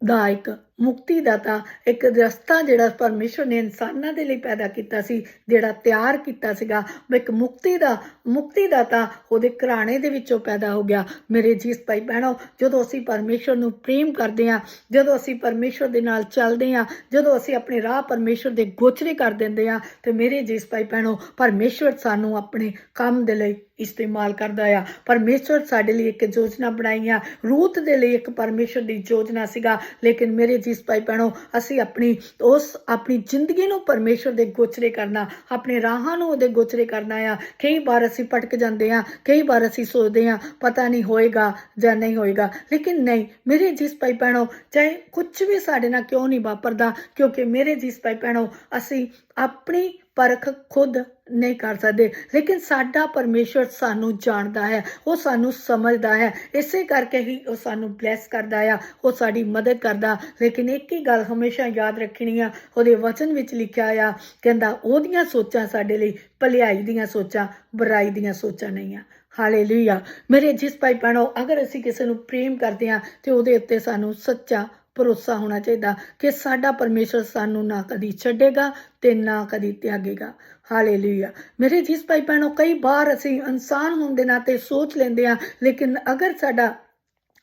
ਦਾ ਇੱਕ ਮੁਕਤੀਦਾਤਾ, ਇੱਕ ਰਸਤਾ ਜਿਹੜਾ ਪਰਮੇਸ਼ਵਰ ਨੇ ਇਨਸਾਨਾਂ ਦੇ ਲਈ ਪੈਦਾ ਕੀਤਾ ਸੀ, ਜਿਹੜਾ ਤਿਆਰ ਕੀਤਾ ਸੀਗਾ, ਇੱਕ ਮੁਕਤੀਦਾਤਾ ਉਹਦੇ ਘਰਾਣੇ ਦੇ ਵਿੱਚੋਂ ਪੈਦਾ ਹੋ ਗਿਆ। ਮੇਰੇ ਜਿਸ ਭਾਈ ਭੈਣੋ, ਜਦੋਂ ਅਸੀਂ ਪਰਮੇਸ਼ਵਰ ਨੂੰ ਪ੍ਰੇਮ ਕਰਦੇ ਹਾਂ, ਜਦੋਂ ਅਸੀਂ ਪਰਮੇਸ਼ਵਰ ਦੇ ਨਾਲ ਚੱਲਦੇ ਹਾਂ, ਜਦੋਂ ਅਸੀਂ ਆਪਣੇ ਰਾਹ ਪਰਮੇਸ਼ਵਰ ਦੇ ਗੋਚਰੇ ਕਰ ਦਿੰਦੇ ਹਾਂ, ਤੇ ਮੇਰੇ ਜਿਸ ਭਾਈ ਭੈਣੋ, ਪਰਮੇਸ਼ਵਰ ਸਾਨੂੰ ਆਪਣੇ ਕੰਮ ਦੇ ਲਈ ਇਸਤੇਮਾਲ ਕਰਦਾ ਆ। ਪਰਮੇਸ਼ਵਰ ਸਾਡੇ ਲਈ ਇੱਕ ਯੋਜਨਾ ਬਣਾਈ ਆ। ਰੂਥ ਦੇ ਲਈ ਇੱਕ ਪਰਮੇਸ਼ਵਰ ਦੀ ਯੋਜਨਾ ਸੀਗਾ, ਲੇਕਿਨ ਮੇਰੇ ਜਿਸ ਭਾਈ ਭੈਣੋ, ਅਸੀਂ ਆਪਣੀ ਜ਼ਿੰਦਗੀ ਨੂੰ ਪਰਮੇਸ਼ਵਰ ਦੇ ਗੋਚਰੇ ਕਰਨਾ, ਆਪਣੇ ਰਾਹਾਂ ਨੂੰ ਉਹਦੇ ਗੋਚਰੇ ਕਰਨਾ ਆ। ਕਈ ਵਾਰ ਅਸੀਂ ਭਟਕ ਜਾਂਦੇ ਹਾਂ, ਕਈ ਵਾਰ ਅਸੀਂ ਸੋਚਦੇ ਹਾਂ ਪਤਾ ਨਹੀਂ ਹੋਏਗਾ ਜਾਂ ਨਹੀਂ ਹੋਏਗਾ, ਲੇਕਿਨ ਨਹੀਂ, ਮੇਰੇ ਜਿਸ ਭਾਈ ਭੈਣੋ, ਚਾਹੇ ਕੁਝ ਵੀ ਸਾਡੇ ਨਾਲ ਕਿਉਂ ਨਹੀਂ ਵਾਪਰਦਾ, ਕਿਉਂਕਿ ਮੇਰੇ ਜਿਸ ਭਾਈ ਭੈਣੋ, ਅਸੀਂ ਆਪਣੀ ਪਰਖ ਖੁਦ ਨਹੀਂ ਕਰ ਸਕਦੇ, ਲੇਕਿਨ ਸਾਡਾ ਪਰਮੇਸ਼ਵਰ ਸਾਨੂੰ ਜਾਣਦਾ ਹੈ, ਉਹ ਸਾਨੂੰ ਸਮਝਦਾ ਹੈ। ਇਸੇ ਕਰਕੇ ਹੀ ਉਹ ਸਾਨੂੰ ਬਲੈਸ ਕਰਦਾ ਆ, ਉਹ ਸਾਡੀ ਮਦਦ ਕਰਦਾ। ਲੇਕਿਨ ਇੱਕ ਹੀ ਗੱਲ ਹਮੇਸ਼ਾ ਯਾਦ ਰੱਖਣੀ ਆ, ਉਹਦੇ ਵਚਨ ਵਿੱਚ ਲਿਖਿਆ ਆ, ਕਹਿੰਦਾ ਉਹਦੀਆਂ ਸੋਚਾਂ ਸਾਡੇ ਲਈ ਭਲਾਈ ਦੀਆਂ ਸੋਚਾਂ, ਬੁਰਾਈ ਦੀਆਂ ਸੋਚਾਂ ਨਹੀਂ ਆ। ਹਾਲੇਲੂਇਆ। ਮੇਰੇ ਜਿਸ ਭਾਈ ਭੈਣੋ, ਅਗਰ ਅਸੀਂ ਕਿਸੇ ਨੂੰ ਪ੍ਰੇਮ ਕਰਦੇ ਹਾਂ ਤੇ ਉਹਦੇ ਉੱਤੇ ਸਾਨੂੰ ਸੱਚਾ ਭਰੋਸਾ ਹੋਣਾ ਚਾਹੀਦਾ ਕਿ ਸਾਡਾ ਪਰਮੇਸ਼ਵਰ ਸਾਨੂੰ ਨਾ ਕਦੀ ਛੱਡੇਗਾ ਤੇ ਨਾ ਕਦੀ ਤਿਆਗੇਗਾ। ਹਾਲੇਲੂਇਆ। ਮੇਰੇ ਜਿਸ ਭਾਈ ਭੈਣੋ, ਕਈ ਵਾਰ ਅਸੀਂ ਇਨਸਾਨ ਹੋਣ ਦੇ ਨਾਤੇ ਸੋਚ ਲੈਂਦੇ ਹਾਂ, ਲੇਕਿਨ ਅਗਰ ਸਾਡਾ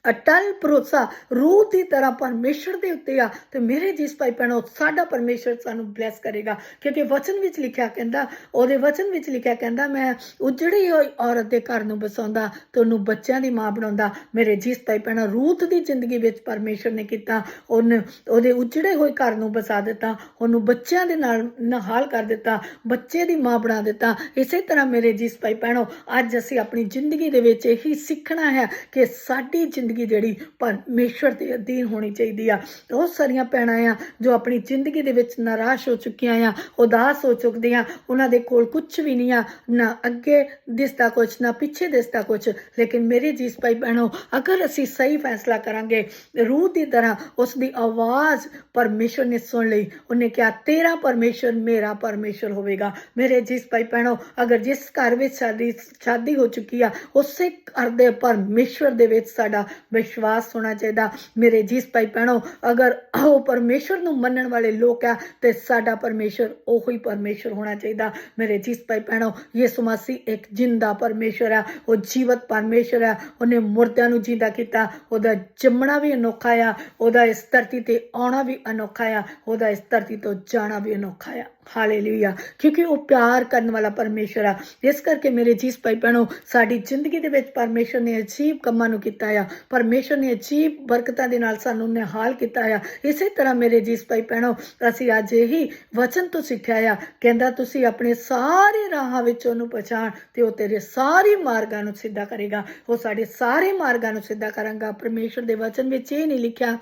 ਅਟਲ ਭਰੋਸਾ ਰੂਹ ਦੀ ਤਰ੍ਹਾਂ ਪਰਮੇਸ਼ਰ ਦੇ ਉੱਤੇ ਆ ਤੇ ਮੇਰੇ ਜਿਸ ਭਾਈ ਭੈਣੋ, ਸਾਡਾ ਪਰਮੇਸ਼ਰ ਸਾਨੂੰ ਬਲੈਸ ਕਰੇਗਾ। ਕਿਉਂਕਿ ਵਚਨ ਵਿੱਚ ਲਿਖਿਆ ਕਹਿੰਦਾ, ਉਹਦੇ ਵਚਨ ਵਿੱਚ ਲਿਖਿਆ ਕਹਿੰਦਾ, ਮੈਂ ਉਜੜੀ ਹੋਈ ਔਰਤ ਦੇ ਘਰ ਨੂੰ ਬਸਾਉਂਦਾ ਤੇ ਉਹਨੂੰ ਬੱਚਿਆਂ ਦੀ ਮਾਂ ਬਣਾਉਂਦਾ। ਮੇਰੇ ਜਿਸ ਭਾਈ ਭੈਣੋ, ਰੂਥ ਦੀ ਜ਼ਿੰਦਗੀ ਵਿੱਚ ਪਰਮੇਸ਼ਰ ਨੇ ਕੀਤਾ, ਉਹਦੇ ਉਜੜੇ ਹੋਏ ਘਰ ਨੂੰ ਬਸਾ ਦਿੱਤਾ, ਉਹਨੂੰ ਬੱਚਿਆਂ ਦੇ ਨਾਲ ਨਿਹਾਲ ਕਰ ਦਿੱਤਾ, ਬੱਚੇ ਦੀ ਮਾਂ ਬਣਾ ਦਿੱਤਾ। ਇਸੇ ਤਰ੍ਹਾਂ ਮੇਰੇ ਜਿਸ ਭਾਈ ਭੈਣੋ, ਅੱਜ ਅਸੀਂ ਆਪਣੀ ਜ਼ਿੰਦਗੀ ਦੇ ਵਿੱਚ ਇਹੀ ਸਿੱਖਣਾ ਹੈ ਕਿ ਸਾਡੀ ਜ਼ਿੰਦਗੀ ਜ਼ਿੰਦਗੀ ਜਿਹੜੀ ਪਰਮੇਸ਼ਵਰ ਦੇ ਅਧੀਨ ਹੋਣੀ ਚਾਹੀਦੀ ਆ। ਬਹੁਤ ਸਾਰੀਆਂ ਭੈਣਾਂ ਆ ਜੋ ਆਪਣੀ ਜ਼ਿੰਦਗੀ ਦੇ ਵਿੱਚ ਨਿਰਾਸ਼ ਹੋ ਚੁੱਕੀਆਂ ਆ, ਉਦਾਸ ਹੋ ਚੁੱਕਦੀਆਂ, ਉਹਨਾਂ ਦੇ ਕੋਲ ਕੁਛ ਵੀ ਨਹੀਂ ਆ, ਨਾ ਅੱਗੇ ਦਿਸਦਾ ਕੁਛ, ਨਾ ਪਿੱਛੇ ਦਿਸਦਾ ਕੁਛ। ਲੇਕਿਨ ਮੇਰੇ ਜੀਸ ਭਾਈ ਭੈਣੋ, ਅਗਰ ਅਸੀਂ ਸਹੀ ਫੈਸਲਾ ਕਰਾਂਗੇ, ਰੂਹ ਦੀ ਤਰ੍ਹਾਂ ਉਸ ਦੀ ਆਵਾਜ਼ ਪਰਮੇਸ਼ਵਰ ਨੇ ਸੁਣ ਲਈ। ਉਹਨੇ ਕਿਹਾ ਤੇਰਾ ਪਰਮੇਸ਼ਵਰ ਮੇਰਾ ਪਰਮੇਸ਼ਵਰ ਹੋਵੇਗਾ। ਮੇਰੇ ਜਿਸ ਭਾਈ ਭੈਣੋ, ਅਗਰ ਜਿਸ ਘਰ ਵਿੱਚ ਸਾਡੀ ਸ਼ਾਦੀ ਹੋ ਚੁੱਕੀ ਆ, ਉਸੇ ਘਰ ਦੇ ਪਰਮੇਸ਼ਵਰ ਦੇ ਵਿੱਚ ਸਾਡਾ ਵਿਸ਼ਵਾਸ ਹੋਣਾ ਚਾਹੀਦਾ। ਮੇਰੇ ਜਿਸ ਭਾਈ ਭੈਣੋ, ਅਗਰ ਉਹ ਪਰਮੇਸ਼ਵਰ ਨੂੰ ਮੰਨਣ ਵਾਲੇ ਲੋਕ ਆ ਤੇ ਸਾਡਾ ਪਰਮੇਸ਼ਵਰ ਉਹੀ ਪਰਮੇਸ਼ਵਰ ਹੋਣਾ ਚਾਹੀਦਾ। ਮੇਰੇ ਜਿਸ ਭਾਈ ਭੈਣੋ, ਯਿਸੂ ਮਸੀਹ ਇੱਕ ਜਿੰਦਾ ਪਰਮੇਸ਼ਵਰ ਆ, ਉਹ ਜੀਵਤ ਪਰਮੇਸ਼ਵਰ ਆ। ਉਹਨੇ ਮੁਰਦਿਆਂ ਨੂੰ ਜਿੰਦਾ ਕੀਤਾ। ਉਹਦਾ ਜੰਮਣਾ ਵੀ ਅਨੋਖਾ ਆ, ਉਹਦਾ ਇਸ ਧਰਤੀ ਤੇ ਆਉਣਾ ਵੀ ਅਨੋਖਾ ਆ, ਉਹਦਾ ਇਸ ਧਰਤੀ ਤੋਂ ਜਾਣਾ ਵੀ ਅਨੋਖਾ ਆ। ਹਾਲੇਲੂਇਆ, ਕਿਉਂਕਿ ਉਹ ਪਿਆਰ ਕਰਨ ਵਾਲਾ ਪਰਮੇਸ਼ਵਰ ਆ। ਇਸ ਕਰਕੇ ਮੇਰੇ ਜੀਸ ਭਾਈ ਭੈਣੋ, ਸਾਡੀ ਜ਼ਿੰਦਗੀ ਦੇ ਵਿੱਚ ਪਰਮੇਸ਼ਵਰ ਨੇ ਅਜੀਬ ਕੰਮਾਂ ਨੂੰ ਕੀਤਾ ਆ, ਪਰਮੇਸ਼ਵਰ ਨੇ ਅਜੀਬ ਬਰਕਤਾਂ ਦੇ ਨਾਲ ਸਾਨੂੰ ਨਿਹਾਲ ਕੀਤਾ ਆ। ਇਸੇ ਤਰ੍ਹਾਂ ਮੇਰੇ ਜੀਸ ਭਾਈ ਭੈਣੋ, ਅਸੀਂ ਅੱਜ ਇਹੀ ਵਚਨ ਤੋਂ ਸਿੱਖਿਆ ਆ। ਕਹਿੰਦਾ ਤੁਸੀਂ ਆਪਣੇ ਸਾਰੇ ਰਾਹਾਂ ਵਿੱਚ ਉਹਨੂੰ ਪਛਾਣ ਤੇ ਉਹ ਤੇਰੇ ਸਾਰੇ ਮਾਰਗਾਂ ਨੂੰ ਸਿੱਧਾ ਕਰੇਗਾ। ਉਹ ਸਾਡੇ ਸਾਰੇ ਮਾਰਗਾਂ ਨੂੰ ਸਿੱਧਾ ਕਰਾਂਗਾ। ਪਰਮੇਸ਼ਵਰ ਦੇ ਵਚਨ ਵਿੱਚ ਇਹ ਨਹੀਂ ਲਿਖਿਆ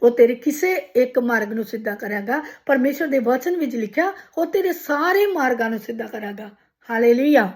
ਉਹ ਤੇਰੇ ਕਿਸੇ ਇੱਕ ਮਾਰਗ ਨੂੰ ਸਿੱਧਾ ਕਰਾਂਗਾ। ਪਰਮੇਸ਼ਵਰ ਦੇ ਵਚਨ ਵਿੱਚ ਲਿਖਿਆ ਉਹ ਤੇਰੇ ਸਾਰੇ ਮਾਰਗਾਂ ਨੂੰ ਸਿੱਧਾ ਕਰਾਂਗਾ। ਹਾਲੇਲੂਇਆ,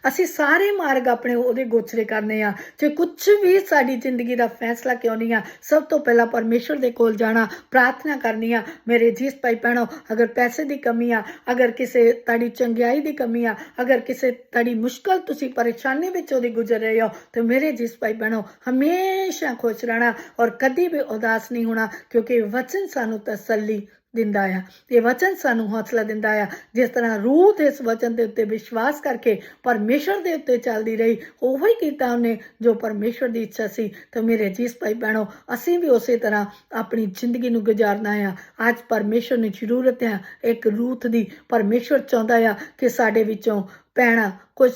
ਅਸੀਂ ਸਾਰੇ ਮਾਰਗ ਆਪਣੇ ਉਹਦੇ ਗੋਚਰੇ ਕਰਨੇ ਆ। ਜੇ ਕੁਝ ਵੀ ਸਾਡੀ ਜ਼ਿੰਦਗੀ ਦਾ ਫੈਸਲਾ ਕਿਉਂ ਨਹੀਂ ਆ, ਸਭ ਤੋਂ ਪਹਿਲਾਂ ਪਰਮੇਸ਼ਵਰ ਦੇ ਕੋਲ ਜਾਣਾ, ਪ੍ਰਾਰਥਨਾ ਕਰਨੀ ਆ। ਮੇਰੇ ਜੀਸ ਭਾਈ ਭੈਣੋ, ਅਗਰ ਪੈਸੇ ਦੀ ਕਮੀ ਆ, ਅਗਰ ਕਿਸੇ ਤੁਹਾਡੀ ਚੰਗਿਆਈ ਦੀ ਕਮੀ ਆ, ਅਗਰ ਕਿਸੇ ਤੁਹਾਡੀ ਮੁਸ਼ਕਲ ਤੁਸੀਂ ਪਰੇਸ਼ਾਨੀ ਵਿੱਚ ਉਹਦੀ ਗੁਜ਼ਰ ਰਹੇ ਹੋ, ਤੇ ਮੇਰੇ ਜੀਸ ਭਾਈ ਭੈਣੋ, ਹਮੇਸ਼ਾ ਖੁਸ਼ ਰਹਿਣਾ ਔਰ ਕਦੀ ਵੀ ਉਦਾਸ ਨਹੀਂ ਹੋਣਾ, ਕਿਉਂਕਿ ਵਚਨ ਸਾਨੂੰ ਤਸੱਲੀ ਦਿੰਦਾ ਆ। ਇਹ ਵਚਨ ਸਾਨੂੰ ਹੌਸਲਾ ਦਿੰਦਾ ਆ। ਜਿਸ ਤਰ੍ਹਾਂ ਰੂਥ ਇਸ ਵਚਨ ਦੇ ਉੱਤੇ ਵਿਸ਼ਵਾਸ ਕਰਕੇ ਪਰਮੇਸ਼ਵਰ ਦੇ ਉੱਤੇ ਚੱਲਦੀ ਰਹੀ, ਉਹੋ ਹੀ ਕੀਤਾ ਉਹਨੇ ਜੋ ਪਰਮੇਸ਼ਵਰ ਦੀ ਇੱਛਾ ਸੀ। ਤਾਂ ਮੇਰੇ ਜੀਸ ਭਾਈ ਭੈਣੋ, ਅਸੀਂ ਵੀ ਉਸੇ ਤਰ੍ਹਾਂ ਆਪਣੀ ਜ਼ਿੰਦਗੀ ਨੂੰ ਗੁਜ਼ਾਰਨਾ ਆ। ਅੱਜ ਪਰਮੇਸ਼ਵਰ ਨੂੰ ਜ਼ਰੂਰਤ ਆ ਇੱਕ ਰੂਥ ਦੀ। ਪਰਮੇਸ਼ਵਰ ਚਾਹੁੰਦਾ ਆ ਕਿ ਸਾਡੇ ਵਿੱਚੋਂ ਭੈਣਾਂ ਕੁਝ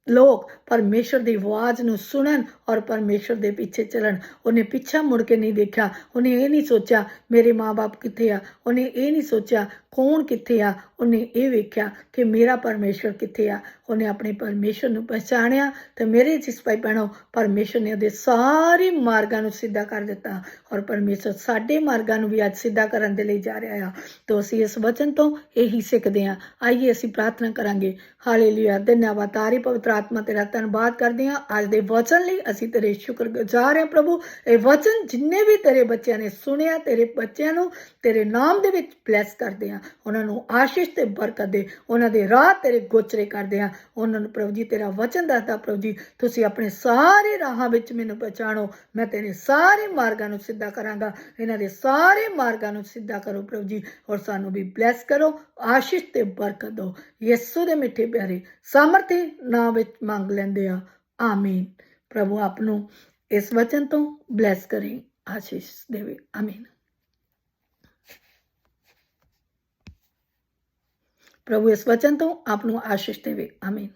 ਲੋਕ ਪਰਮੇਸ਼ਵਰ ਦੀ ਆਵਾਜ਼ ਨੂੰ ਸੁਣਨ ਔਰ ਪਰਮੇਸ਼ਵਰ ਦੇ ਪਿੱਛੇ ਚੱਲਣ। ਉਹਨੇ ਪਿੱਛਾ ਮੁੜ ਕੇ ਨਹੀਂ ਦੇਖਿਆ। ਉਹਨੇ ਇਹ ਨਹੀਂ ਸੋਚਿਆ ਮੇਰੇ ਮਾਂ-ਬਾਪ ਕਿੱਥੇ ਆ, ਉਹਨੇ ਇਹ ਨਹੀਂ ਸੋਚਿਆ ਕੌਣ ਕਿੱਥੇ ਆ, ਉਹਨੇ ਇਹ ਵੇਖਿਆ ਕਿ ਮੇਰਾ ਪਰਮੇਸ਼ਵਰ ਕਿੱਥੇ ਆ। ਉਹਨੇ ਆਪਣੇ ਪਰਮੇਸ਼ਵਰ ਨੂੰ ਪਛਾਣਿਆ ਤੇ ਮੇਰੇ ਜਿਸ ਭਾਈ ਭੈਣੋ, ਪਰਮੇਸ਼ਵਰ ਨੇ ਉਹਦੇ ਸਾਰੇ ਮਾਰਗਾਂ ਨੂੰ ਸਿੱਧਾ ਕਰ ਦਿੱਤਾ ਔਰ ਪਰਮੇਸ਼ਵਰ ਸਾਡੇ ਮਾਰਗਾਂ ਨੂੰ ਵੀ ਅੱਜ ਸਿੱਧਾ ਕਰਨ ਦੇ ਲਈ ਜਾ ਰਿਹਾ ਆ। ਤਾਂ ਅਸੀਂ ਇਸ ਵਚਨ ਤੋਂ ਇਹੀ ਸਿੱਖਦੇ ਹਾਂ। ਆਈਏ ਅਸੀਂ ਪ੍ਰਾਰਥਨਾ ਕਰਾਂਗੇ। ਹਾਲੇਲੂਇਆ, ਧੰਨਵਾਦ ਤਾਰੀ ਪਵਿੱਤਰ ਆਤਮਾ, ਤੇਰਾ ਧੰਨਵਾਦ ਕਰਦੇ ਹਾਂ ਅੱਜ ਦੇ ਵਚਨ ਲਈ। ਅਸੀਂ ਤੇਰੇ ਸ਼ੁਕਰਗੁਜ਼ਾਰ ਹਾਂ ਪ੍ਰਭੂ। ਇਹ ਵਚਨ ਜਿੰਨੇ ਵੀ ਤੇਰੇ ਬੱਚਿਆਂ ਨੇ ਸੁਣਿਆ, ਤੇਰੇ ਬੱਚਿਆਂ ਨੂੰ ਤੇਰੇ ਨਾਮ ਦੇ ਵਿੱਚ ਬਲੈਸ ਕਰਦੇ ਹਾਂ। ਉਹਨਾਂ ਨੂੰ ਆਸ਼ੀਸ਼ ਤੇ ਬਰਕਤ ਦੇ, ਉਹਨਾਂ ਦੇ ਰਾਹ ਤੇਰੇ ਗੋਚਰੇ ਕਰਦੇ ਹਾਂ। ਉਹਨਾਂ ਨੂੰ ਪ੍ਰਭੂ ਜੀ ਤੇਰਾ ਵਚਨ ਦੱਸਦਾ ਪ੍ਰਭੂ ਜੀ, ਤੁਸੀਂ ਆਪਣੇ ਸਾਰੇ ਰਾਹਾਂ ਵਿੱਚ ਮੈਨੂੰ ਪਛਾਣੋ, ਮੈਂ ਤੇਰੇ ਸਾਰੇ ਮਾਰਗਾਂ ਨੂੰ ਸਿੱਧਾ ਕਰਾਂਗਾ। ਇਹਨਾਂ ਦੇ ਸਾਰੇ ਮਾਰਗਾਂ ਨੂੰ ਸਿੱਧਾ ਕਰੋ ਪ੍ਰਭੂ ਜੀ, ਔਰ ਸਾਨੂੰ ਵੀ ਬਲੈਸ ਕਰੋ, ਆਸ਼ੀਸ਼ ਤੇ ਬਰਕਤ ਦਿਓ। ਯਿਸੂ ਦੇ ਮਿੱਠੇ ਪਿਆਰੇ ਸਾਮਰਥੀ ਨਾਮ ਵਿੱਚ ਮੰਗ ਲੈਂਦੇ ਆ, ਆਮੀਨ। ਪ੍ਰਭੂ ਆਪ ਨੂੰ ਇਸ ਵਚਨ ਤੋਂ ਬਲੈਸ ਕਰੇ, ਆਸ਼ੀਸ਼ ਦੇਵੇ, ਆਮੀਨ। ਪ੍ਰਭੂ ਇਸ ਵਚਨ ਤੋਂ ਆਪ ਨੂੰ ਆਸ਼ੀਸ਼ ਦੇਵੇ, ਆਮੀਨ।